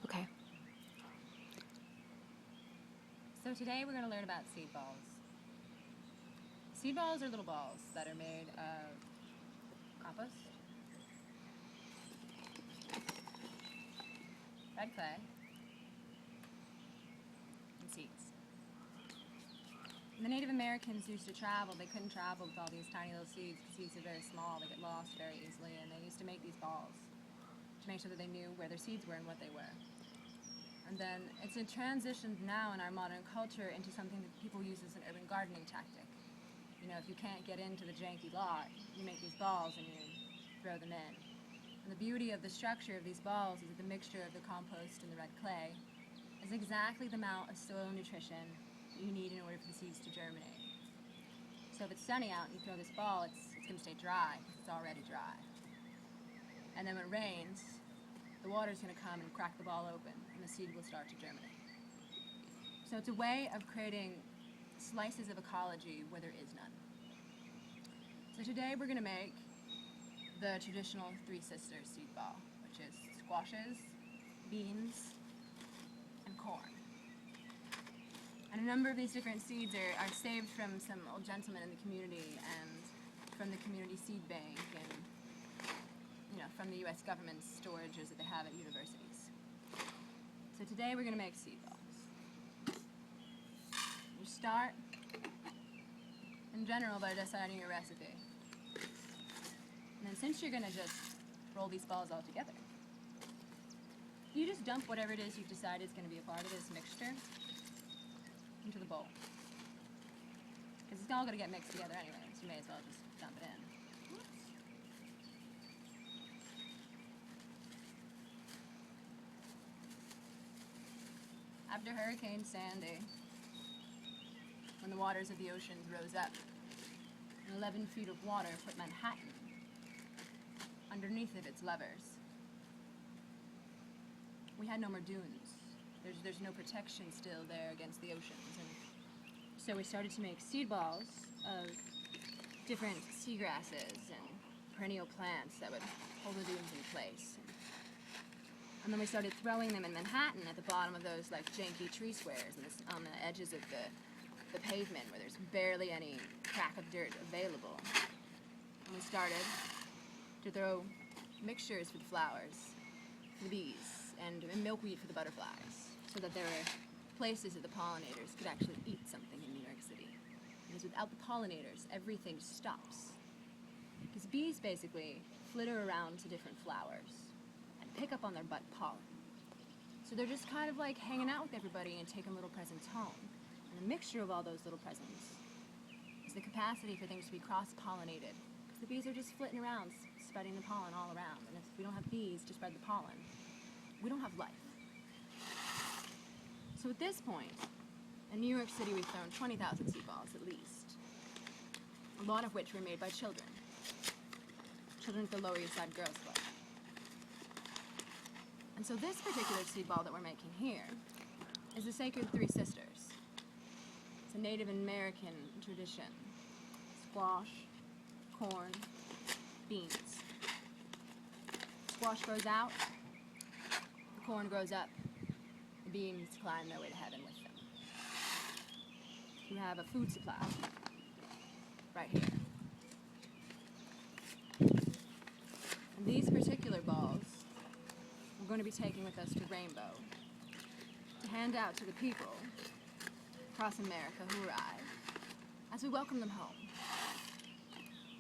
Okay. So today we're going to learn about seed balls. Seed balls are little balls that are made of compost, red clay, and seeds. The Native Americans used to travel. They couldn't travel with all these tiny little seeds because seeds are very small. They get lost very easily, and they used to make these balls to make sure that they knew where their seeds were and what they were. And then it's transitioned now in our modern culture into something that people use as an urban gardening tactic. You know, if you can't get into the janky lot, you make these balls and you throw them in. And the beauty of the structure of these balls is that the mixture of the compost and the red clay is exactly the amount of soil nutrition that you need in order for the seeds to germinate. So if it's sunny out and you throw this ball, it's going to stay dry because it's already dry. And then when it rains, the water's going to come and crack the ball open and the seed will start to germinate. So it's a way of creating slices of ecology where there is none. So today we're going to make the traditional Three Sisters seed ball, which is squashes, beans, and corn. And a number of these different seeds are saved from some old gentlemen in the community and from the community seed bank and from the U.S. government's storages that they have at universities. So today we're going to make seed balls. You start, in general, by deciding your recipe. And then since you're going to just roll these balls all together, you just dump whatever it is you've decided is going to be a part of this mixture into the bowl. Because it's all going to get mixed together anyway, so you may as well just dump it in. After Hurricane Sandy, when the waters of the oceans rose up, and 11 feet of water put Manhattan underneath of its levers, we had no more dunes. There's no protection still there against the oceans. And so we started to make seed balls of different seagrasses and perennial plants that would hold the dunes in place. And then we started throwing them in Manhattan at the bottom of those like janky tree squares and on the edges of the pavement where there's barely any crack of dirt available. And we started to throw mixtures for the flowers, for the bees, and milkweed for the butterflies, so that there were places that the pollinators could actually eat something in New York City. Because without the pollinators, everything stops. Because bees basically flitter around to different flowers and pick up on their butt pollen. So they're just kind of like hanging out with everybody and taking little presents home. And the mixture of all those little presents is the capacity for things to be cross-pollinated. Because the bees are just flitting around, spreading the pollen all around. And if we don't have bees to spread the pollen, we don't have life. So at this point, in New York City, we've thrown 20,000 seed balls at least, a lot of which were made by children. Children at the Lower East Side Girls Club. And so this particular seed ball that we're making here is the Sacred Three Sisters. It's a Native American tradition. Squash, corn, beans. Squash grows out, the corn grows up, the beans climb their way to heaven with them. You have a food supply right here. And these particular balls we're going to be taking with us to Rainbow to hand out to the people across America who arrive as we welcome them home.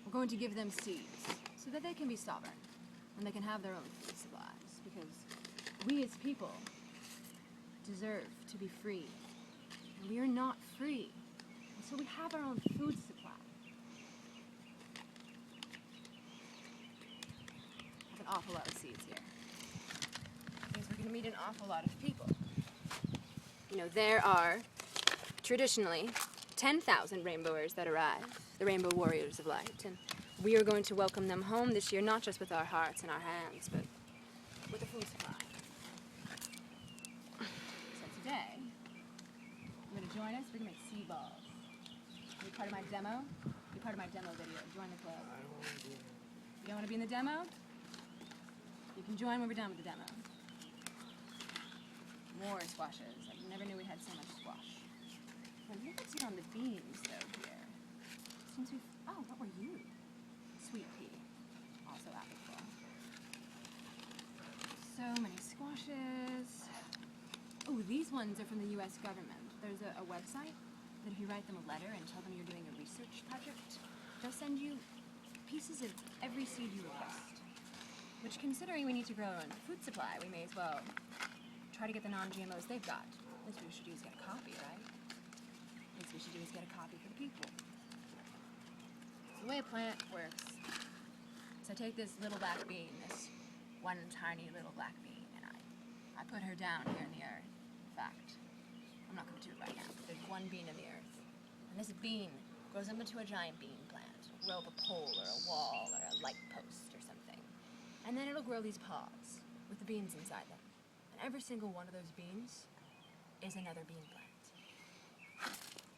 We're going to give them seeds so that they can be sovereign and they can have their own food supplies, because we as people deserve to be free. And we are not free until we have our own food supply. I have an awful lot of seeds here. It means we're going to meet an awful lot of people. You know, there are traditionally 10,000 rainbowers that arrive, the Rainbow Warriors of Light, and we are going to welcome them home this year, not just with our hearts and our hands, but with a food supply. So today, you're going to join us. We're going to make seed balls. Be part of my demo. Be part of my demo video. Join the club. I don't want to do it. You don't want to be in the demo? You can join when we're done with the demo. More squashes. I never knew we had so much squash. Well, look what's here on the beans, though, here. Seems we've... Oh, what were you? Sweet pea. Also applicable. So many squashes. Oh, these ones are from the U.S. government. There's a website that if you write them a letter and tell them you're doing a research project, they'll send you pieces of every seed you request. Which, considering we need to grow our own food supply, we may as well try to get the non-GMOs they've got. Least we should do is get a copy, right? Least we should do is get a copy for the people. So the way a plant works is I take this little black bean, this one tiny little black bean, and I put her down here in the earth. In fact, I'm not going to do it right now. There's one bean in the earth. And this bean grows up into a giant bean plant. It'll grow up a pole or a wall or a light post or something. And then it'll grow these pods with the beans inside them. And every single one of those beans is another bean plant.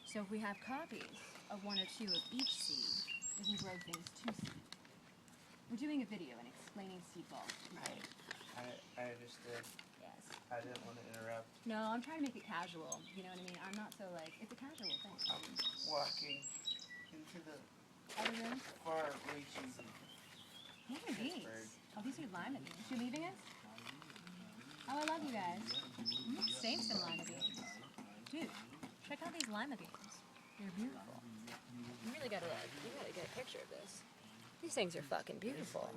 So if we have copies of one or two of each seed, we can grow things to seed. We're doing a video and explaining seed balls. Right. I understood. Yes. I didn't want to interrupt. No, I'm trying to make it casual. You know what I mean? I'm not so like, it's a casual thing. I'm walking into the Other room? far reaches of What are these? Pittsburgh. Oh, these are lima beans. You leaving us? Oh, I love you guys. Save some lima beans. Dude, check out these lima beans. They're beautiful. You really gotta get a picture of this. These things are fucking beautiful.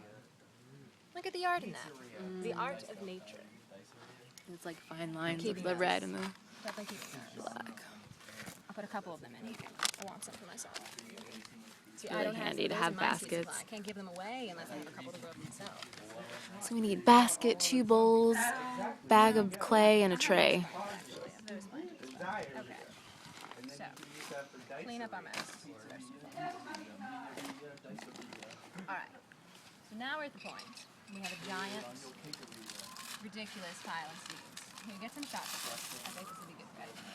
Look at the art in that. The art of nature. It's like fine lines of Keeping the those. red and the Definitely keeping those. black. I'll put a couple of them in here. I want some for myself. See, really I don't handy to those have in my seed baskets. supply. I can't give them away unless I have a couple to grow up myself. So we need basket, 2 bowls, bag of clay, and a tray. There's plenty. desire. Okay. And then So, you can use that for dice. clean up our mess. Alright. So now we're at the point. We have a giant, ridiculous pile of seeds. Here, get some shots of this. I think this will be good for editing.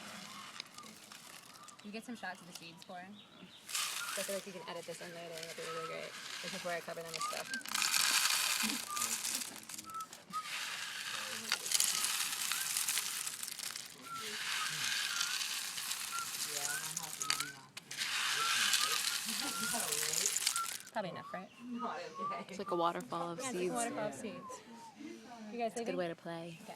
You get some shots of the seeds for him? So I feel like you can edit this in later and it'll be really great. This is where I cover them with stuff. Probably enough, right? It's like a waterfall of Yeah, it's like seeds. a waterfall of seeds. You guys It's a good way to play. Okay.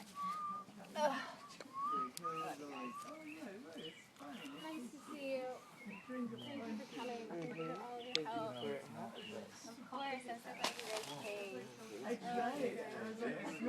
Nice to see you. Thank you for coming. Thank you for all of your help. Of course, I'm so glad you guys came.